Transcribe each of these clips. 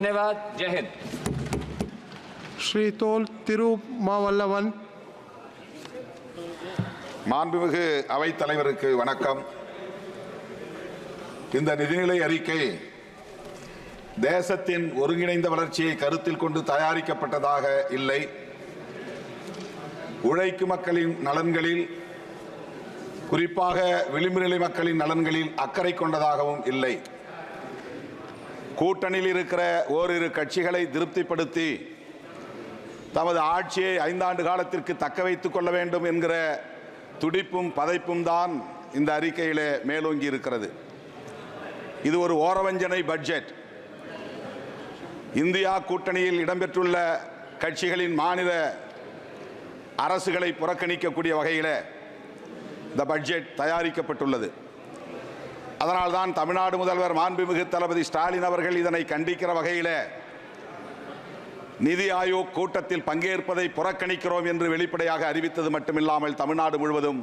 धन्यवाद। जय हिंद। श्री तोल तिरुमावल्लवन। மாண்புமிகு அவைத் தலைவருக்கு வணக்கம். இந்த நிதிநிலை அறிக்கை தேசத்தின் ஒருங்கிணைந்த வளர்ச்சியை கருத்தில் கொண்டு தயாரிக்கப்பட்டதாக இல்லை. உழைக்கும் மக்களின் நலன்களில், குறிப்பாக விளிம்பு நிலை மக்களின் நலன்களில் அக்கறை கொண்டதாகவும் இல்லை. கூட்டணியில் இருக்கிற ஓரிரு கட்சிகளை திருப்திப்படுத்தி தமது ஆட்சியை 5 ஆண்டு காலத்திற்கு தக்க வைத்துக் கொள்ள வேண்டும் என்கிற துடிப்பும் பதைப்பும் தான் இந்த அறிக்கையிலே மேலோங்கி இருக்கிறது. இது ஒரு ஓரவஞ்சனை பட்ஜெட். இந்தியா கூட்டணியில் இடம்பெற்றுள்ள கட்சிகளின் மாநில அரசுகளை புறக்கணிக்கக்கூடிய வகையில் இந்த பட்ஜெட் தயாரிக்கப்பட்டுள்ளது. அதனால்தான் தமிழ்நாடு முதல்வர் மாண்புமிகு தளபதி ஸ்டாலின் அவர்கள் இதனை கண்டிக்கிற வகையில் நிதி ஆயோக் கூட்டத்தில் பங்கேற்பதை புறக்கணிக்கிறோம் என்று வெளிப்படையாக அறிவித்தது மட்டுமில்லாமல் தமிழ்நாடு முழுவதும்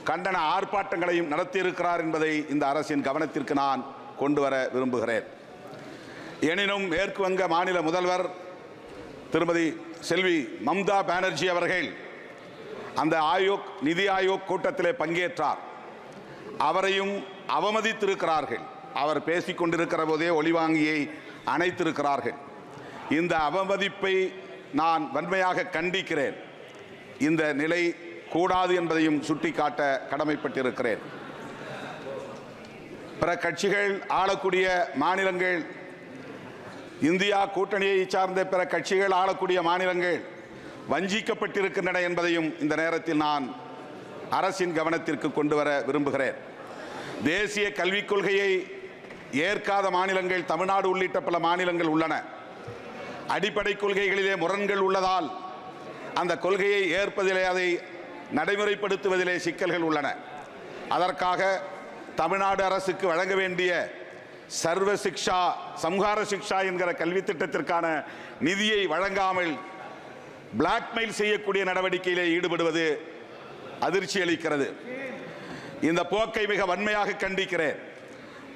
கண்டன ஆர்ப்பாட்டங்களையும் நடத்தியிருக்கிறார் என்பதை இந்த அரசின் கவனத்திற்கு நான் கொண்டு வர விரும்புகிறேன். எனினும் மேற்கு வங்க மாநில முதல்வர் திருமதி செல்வி மம்தா பானர்ஜி அவர்கள் அந்த நிதி ஆயோக் கூட்டத்திலே பங்கேற்றார். அவரையும் அவமதித்திருக்கிறார்கள். அவர் பேசிக் கொண்டிருக்கிற போதே ஒலிவாங்கியை அணைத்திருக்கிறார்கள். இந்த அவமதிப்பை நான் வன்மையாக கண்டிக்கிறேன். இந்த நிலை கூடாது என்பதையும் சுட்டிக்காட்ட கடமைப்பட்டிருக்கிறேன். பிற கட்சிகள் ஆளக்கூடிய மாநிலங்கள், இந்தியா கூட்டணியை சார்ந்த பிற கட்சிகள் ஆளக்கூடிய மாநிலங்கள் வஞ்சிக்கப்பட்டிருக்கின்றன என்பதையும் இந்த நேரத்தில் நான் அரசின் கவனத்திற்கு கொண்டு வர விரும்புகிறேன். தேசிய கல்விக் கொள்கையை ஏற்காத மாநிலங்கள் தமிழ்நாடு உள்ளிட்ட பல மாநிலங்கள் உள்ளன. அடிப்படை கொள்கைகளிலே முரண்கள் உள்ளதால் அந்த கொள்கையை ஏற்பதிலே, அதை நடைமுறைப்படுத்துவதிலே சிக்கல்கள் உள்ளன. அதற்காக தமிழ்நாடு அரசுக்கு வழங்க வேண்டிய சர்வ சிக்ஷா சம்ஹார சிக்ஷா என்கிற கல்வி திட்டத்திற்கான நிதியை வழங்காமல் பிளாக்மெயில் செய்யக்கூடிய நடவடிக்கையிலே ஈடுபடுவது அதிர்ச்சி அளிக்கிறது. இந்த போக்கை மிக வன்மையாக கண்டிக்கிறேன்.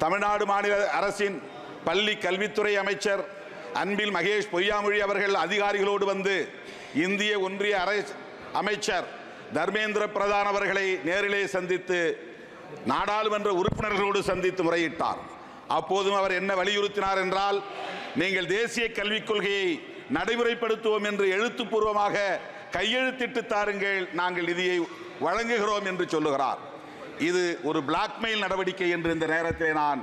தமிழ்நாடு மாநில அரசின் பள்ளி கல்வித்துறை அமைச்சர் அன்பில் மகேஷ் பொய்யாமொழி அவர்கள் அதிகாரிகளோடு வந்து இந்திய ஒன்றிய அமைச்சர் தர்மேந்திர பிரதான் அவர்களை நேரிலே சந்தித்து, நாடாளுமன்ற உறுப்பினர்களோடு சந்தித்து முறையிட்டார். அப்போதும் அவர் என்ன வலியுறுத்தினார் என்றால், நீங்கள் தேசிய கல்விக் கொள்கையை நடைமுறைப்படுத்துவோம் என்று எழுத்துப்பூர்வமாக கையெழுத்திட்டு தாருங்கள், நாங்கள் நிதியை வழங்குகிறோம் என்று சொல்லுகிறார். இது ஒரு பிளாக்மெயில் நடவடிக்கை என்று இந்த நேரத்தில் நான்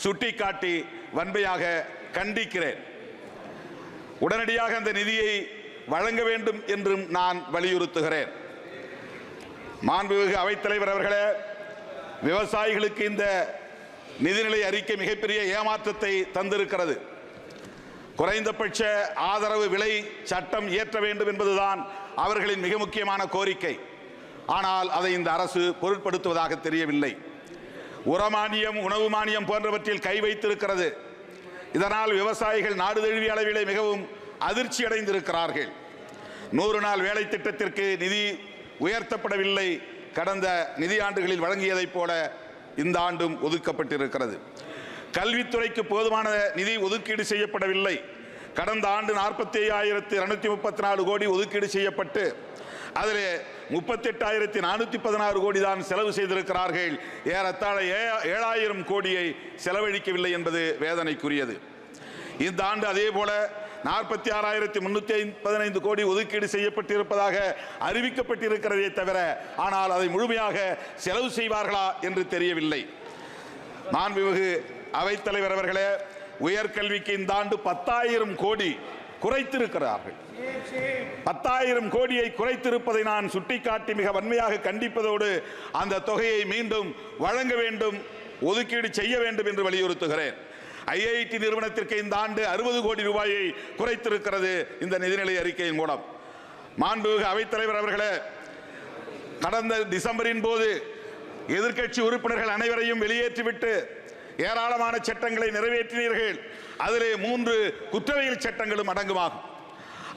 சுட்டிக்காட்டி வன்மையாக கண்டிக்கிறேன். உடனடியாக அந்த நிதியை வழங்க வேண்டும் என்றும் நான் வலியுறுத்துகிறேன். மாண்புமிகு அவைத்தலைவர் அவர்களே, விவசாயிகளுக்கு இந்த நிதிநிலை அறிக்கை மிகப்பெரிய ஏமாற்றத்தை தந்திருக்கிறது. குறைந்தபட்ச ஆதரவு விலை சட்டம் இயற்ற வேண்டும் என்பதுதான் அவர்களின் மிக முக்கியமான கோரிக்கை. ஆனால் அதை இந்த அரசு பொருட்படுத்துவதாக தெரியவில்லை. உரமானியம், உணவு மானியம் போன்றவற்றில் கை வைத்திருக்கிறது. இதனால் விவசாயிகள் நாடு தழுவிய அளவிலே மிகவும் அதிர்ச்சி அடைந்திருக்கிறார்கள். 100 நாள் வேலை திட்டத்திற்கு நிதி உயர்த்தப்படவில்லை. கடந்த நிதியாண்டுகளில் வழங்கியதைப் போல இந்த ஆண்டும் ஒதுக்கப்பட்டிருக்கிறது. கல்வித்துறைக்கு போதுமான நிதி ஒதுக்கீடு செய்யப்படவில்லை. கடந்த ஆண்டு 47,234 கோடி ஒதுக்கீடு செய்யப்பட்டு அதில் 38,416 கோடி தான் செலவு செய்திருக்கிறார்கள். ஏறத்தாழ 7,000 கோடியை செலவழிக்கவில்லை என்பது வேதனைக்குரியது. இந்த ஆண்டு அதே போல 46,315 கோடி ஒதுக்கீடு செய்யப்பட்டிருப்பதாக அறிவிக்கப்பட்டிருக்கிறதே தவிர, ஆனால் அதை முழுமையாக செலவு செய்வார்களா என்று தெரியவில்லை. மாண்புமிகு அவைத்தலைவர் அவர்களே, உயர்கல்விக்கு இந்த ஆண்டு 10,000 கோடி குறைத்திருக்கிறார்கள். 10,000 கோடியை குறைத்திருப்பதை நான் சுட்டிக்காட்டி மிக வன்மையாக கண்டிப்பதோடு அந்த தொகையை மீண்டும் வழங்க வேண்டும், ஒதுக்கீடு செய்ய வேண்டும் என்று வலியுறுத்துகிறேன். IIT நிறுவனத்திற்கு இந்த ஆண்டு 60 கோடி ரூபாயை குறைத்திருக்கிறது இந்த நிதிநிலை அறிக்கையின் மூலம். மாண்புமிகு அவைத்தலைவர் அவர்களே, கடந்த டிசம்பரின் போது எதிர்க்கட்சி உறுப்பினர்கள் அனைவரையும் வெளியேற்றிவிட்டு ஏராளமான சட்டங்களை நிறைவேற்றினீர்கள். அதிலே 3 குற்றவியல் சட்டங்களும் அடங்குமாகும்.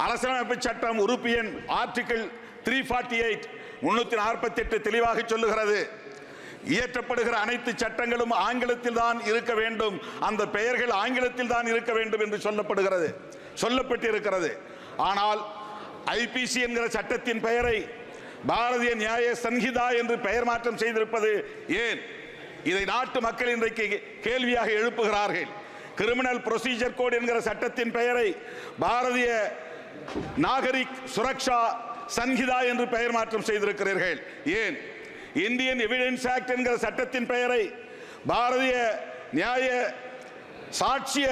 அரசியலமைப்பு சட்டம் உறுப்பு எண் ஆர்டிகிள் 348 348 தெளிவாக சொல்லுகிறது, இயற்றப்படுகிற அனைத்து சட்டங்களும் ஆங்கிலத்தில் தான் இருக்க வேண்டும், அந்த பெயர்கள் ஆங்கிலத்தில் தான் இருக்க வேண்டும் என்று சொல்லப்பட்டிருக்கிறது. ஆனால் ஐபிசி என்கிற சட்டத்தின் பெயரை பாரதிய நியாய சன்ஹிதா என்று பெயர் மாற்றம் செய்திருப்பது ஏன்? இதை நாட்டு மக்கள் இன்றைக்கு கேள்வியாக எழுப்புகிறார்கள். கிரிமினல் ப்ரொசீஜர் கோட் என்கிற சட்டத்தின் பெயரை பாரதிய நாகரிக் சுரக்ஷா சன்ஹிதா என்று பெயர் மாற்றம் செய்திருக்கிறீர்கள் ஏன்? இந்தியன் எவிடன்ஸ் ஆக்ட் என்கிற சட்டத்தின் பெயரை பாரதிய நியாய சாட்சிய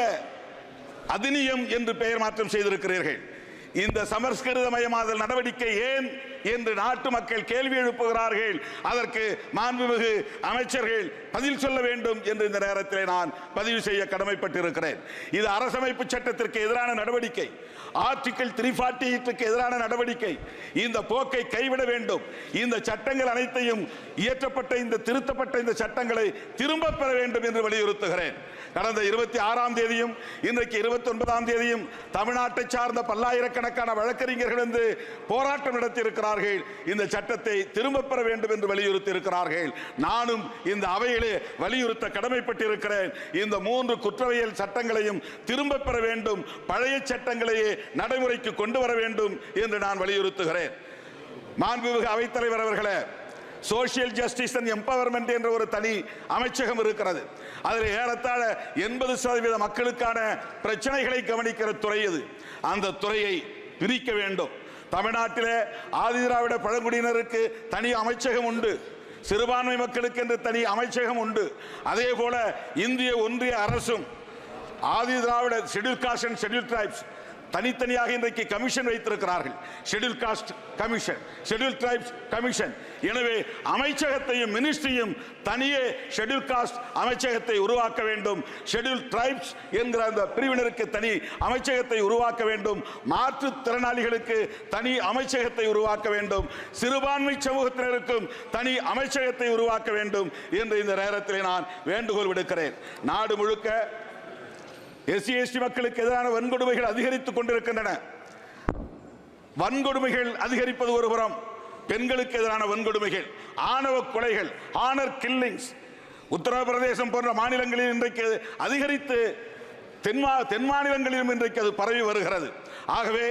அதிநியம் என்று பெயர் மாற்றம் செய்திருக்கிறீர்கள். இந்த சமஸ்கிருதமயமாதல் நடவடிக்கை ஏன் என்று நாட்டு மக்கள் கேள்வி எழுப்புகிறார்கள். அதற்கு மாண்புமிகு அமைச்சர்கள் பதில் சொல்ல வேண்டும் என்று இந்த நேரத்தில் நான் பதிவு செய்ய கடமைப்பட்டிருக்கிறேன். இது அரசமைப்பு சட்டத்திற்கு எதிரான நடவடிக்கை, ஆர்டிகிள் 348க்கு எதிரான நடவடிக்கை. இந்த போக்கை கைவிட வேண்டும். இந்த சட்டங்கள் அனைத்தையும் இயற்றப்பட்ட இந்த திருத்தப்பட்ட இந்த சட்டங்களை திரும்ப பெற வேண்டும் என்று வலியுறுத்துகிறேன். கடந்த 26ஆம் தேதியும் இன்றைக்கு 29ஆம் தேதியும் தமிழ்நாட்டை சார்ந்த பல்லாயிரக்கணக்கான வழக்கறிஞர்கள் வந்து போராட்டம் நடத்தியிருக்கிறார்கள். இந்த சட்டத்தை திரும்ப பெற வேண்டும் என்று வலியுறுத்தி இருக்கிறார்கள். நானும் இந்த அவையிலே வலியுறுத்த கடமைப்பட்டிருக்கிறேன். இந்த 3 குற்றவியல் சட்டங்களையும் திரும்ப பெற வேண்டும், பழைய சட்டங்களையே நடைமுறைக்கு கொண்டு வர வேண்டும் என்று நான் வலியுறுத்துகிறேன். மாண்புமிகு அவைத்தலைவர் அவர்களே, சோசியல் ஜஸ்டிஸ் அண்ட் எம்பவர்மெண்ட் என்ற ஒரு தனி அமைச்சகம் இருக்கிறது. அதில் ஏறத்தாழ 80% மக்களுக்கான பிரச்சனைகளை கவனிக்கிற துறை இது. அந்த துறையை பிரிக்க வேண்டும். தமிழ்நாட்டிலே ஆதிதிராவிட பழங்குடியினருக்கு தனி அமைச்சகம் உண்டு, சிறுபான்மை மக்களுக்கு என்று தனி அமைச்சகம் உண்டு. அதே போல இந்திய ஒன்றிய அரசும் ஆதிதிராவிட schedule caste and schedule tribes தனித்தனியாக இன்றைக்கு கமிஷன் வைத்திருக்கிறார்கள். Schedule caste commission, schedule tribes commission. எனவே அமைச்சகத்தையும் மினிஸ்ட்ரியும் தனியே ஷெட்யூல் காஸ்ட் அமைச்சகத்தை உருவாக்க வேண்டும், ஷெட்யூல் டிரைப்ஸ் என்கிற அந்த பிரிவினருக்கு தனி அமைச்சகத்தை உருவாக்க வேண்டும், மாற்றுத்திறனாளிகளுக்கு தனி அமைச்சகத்தை உருவாக்க வேண்டும், சிறுபான்மை சமூகத்தினருக்கும் தனி அமைச்சகத்தை உருவாக்க வேண்டும் என்று இந்த நேரத்தில் நான் வேண்டுகோள் விடுக்கிறேன். நாடு முழுக்க எஸ்சி எஸ்டி மக்களுக்கு எதிரான வன்கொடுமைகள் அதிகரித்துக் கொண்டிருக்கின்றன. வன்கொடுமைகள் அதிகரிப்பது ஒருபுறம், பெண்களுக்கு எதிரான வன்கொடுமைகள், ஆணவ கொலைகள், ஆனர் கில்லிங்ஸ் உத்தரப்பிரதேசம் போன்ற மாநிலங்களில் இன்றைக்கு அதிகரித்து தென் மாநிலங்களிலும் இன்றைக்கு அது பரவி வருகிறது. ஆகவே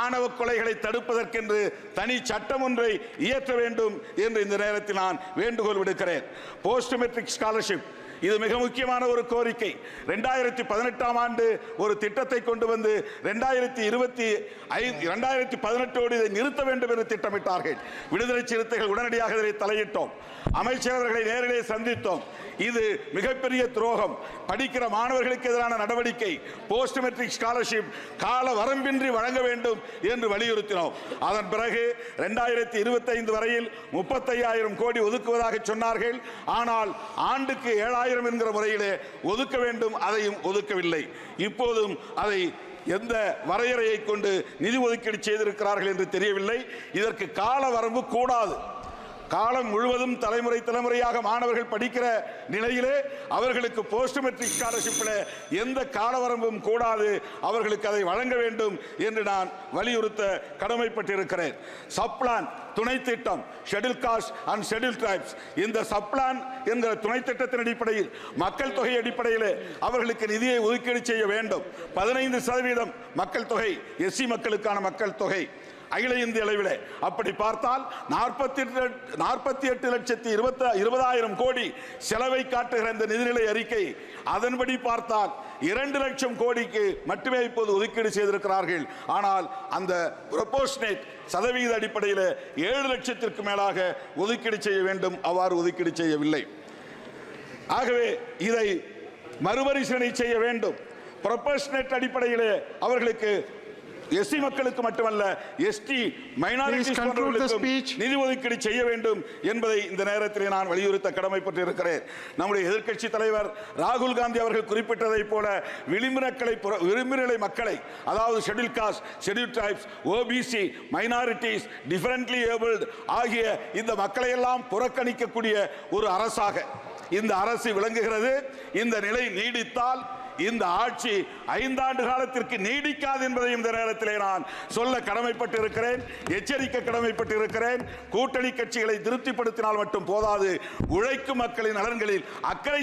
ஆணவ கொலைகளை தடுப்பதற்கென்று தனி சட்டம் ஒன்றை இயற்ற வேண்டும் என்று இந்த நேரத்தில் நான் வேண்டுகோள் விடுக்கிறேன். போஸ்ட் மெட்ரிக் ஸ்காலர்ஷிப் இது மிக முக்கியமான ஒரு கோரிக்கை. 2018ஆம் ஆண்டு ஒரு திட்டத்தை கொண்டு வந்து 2018 இதை நிறுத்த வேண்டும் என்று திட்டமிட்டார்கள். விடுதலை சிறுத்தைகள் உடனடியாக இதை தலையிட்டோம். அமைச்சரவர்களை நேரிலே சந்தித்தோம். இது மிகப்பெரிய துரோகம், படிக்கிற மாணவர்களுக்கு எதிரான நடவடிக்கை. போஸ்ட் மெட்ரிக் ஸ்காலர்ஷிப் கால வரம்பின்றி வழங்க வேண்டும் என்று வலியுறுத்தினோம். அதன் பிறகு 2025 வரையில் 35,000 கோடி ஒதுக்குவதாக சொன்னார்கள். ஆனால் ஆண்டுக்கு 7,000 என்கிற முறையிலே ஒதுக்க வேண்டும், அதையும் ஒதுக்கவில்லை. இப்போதும் அதை எந்த வரையறையை கொண்டு நிதி ஒதுக்கீடு செய்திருக்கிறார்கள் என்று தெரியவில்லை. இதற்கு கால வரம்பு கூடாது. காலம் முழுவதும் தலைமுறையாக மாணவர்கள் படிக்கிற நிலையிலே அவர்களுக்கு போஸ்ட் மெட்ரிக் ஸ்காலர்ஷிப்பில் எந்த காலவரம்பும் கூடாது, அவர்களுக்கு அதை வழங்க வேண்டும் என்று நான் வலியுறுத்த கடமைப்பட்டிருக்கிறேன். சப்ளான் துணை திட்டம், schedule caste and schedule tribes, இந்த சப்ளான் என்கிற துணை திட்டத்தின் அடிப்படையில் மக்கள் தொகை அடிப்படையில் அவர்களுக்கு நிதியை ஒதுக்கீடு செய்ய வேண்டும். 15% மக்கள் தொகை எஸ்சி மக்களுக்கான மக்கள் தொகை அகில இந்திய அளவில். அப்படி பார்த்தால் 48,20,000 கோடி செலவை காட்டுகிற இந்த நிதிநிலை அறிக்கை, அதன்படி பார்த்தால் 2 லட்சம் கோடிக்கு மட்டுமே இப்போது ஒதுக்கீடு செய்திருக்கிறார்கள். ஆனால் அந்த ப்ரொபோர்ஷனேட் சதவீத அடிப்படையில் 7 லட்சத்திற்கு மேலாக ஒதுக்கீடு செய்ய வேண்டும். அவ்வாறு ஒதுக்கீடு செய்யவில்லை. ஆகவே இதை மறுபரிசீலனை செய்ய வேண்டும். ப்ரொபோர்ஷனேட் அடிப்படையில் அவர்களுக்கு எஸ்சி மக்களுக்கு மட்டுமல்ல எஸ்டி மைனாரிட்டிஸ் போன்றவர்களுக்கும் நிதி ஒதுக்கீடு செய்ய வேண்டும் என்பதை இந்த நேரத்தில் நான் வலியுறுத்த கடமைப்பட்டிருக்கிறேன். நம்முடைய எதிர்க்கட்சி தலைவர் ராகுல் காந்தி அவர்கள் குறிப்பிட்டதை போல விளிம்புநிலை மக்களை, அதாவது schedule cost, schedule tribes, OBC, minorities, differently abled ஆகிய இந்த மக்களை எல்லாம் புறக்கணிக்கக்கூடிய ஒரு அரசாக இந்த அரசு விளங்குகிறது. இந்த நிலை நீடித்தால் இந்த ஆட்சி 5 ஆண்டு காலத்திற்கு நீடிக்காது என்பதையும் இந்த நேரத்திலே நான் சொல்ல கடமைப்பட்டு இருக்கிறேன், எச்சரிக்க கடமைப்பட்டு இருக்கிறேன். கூட்டணி கட்சிகளை திருப்திப்படுத்தினால் மட்டும் போதாது, உழைக்கும் மக்களின் நலன்களில் அக்கறை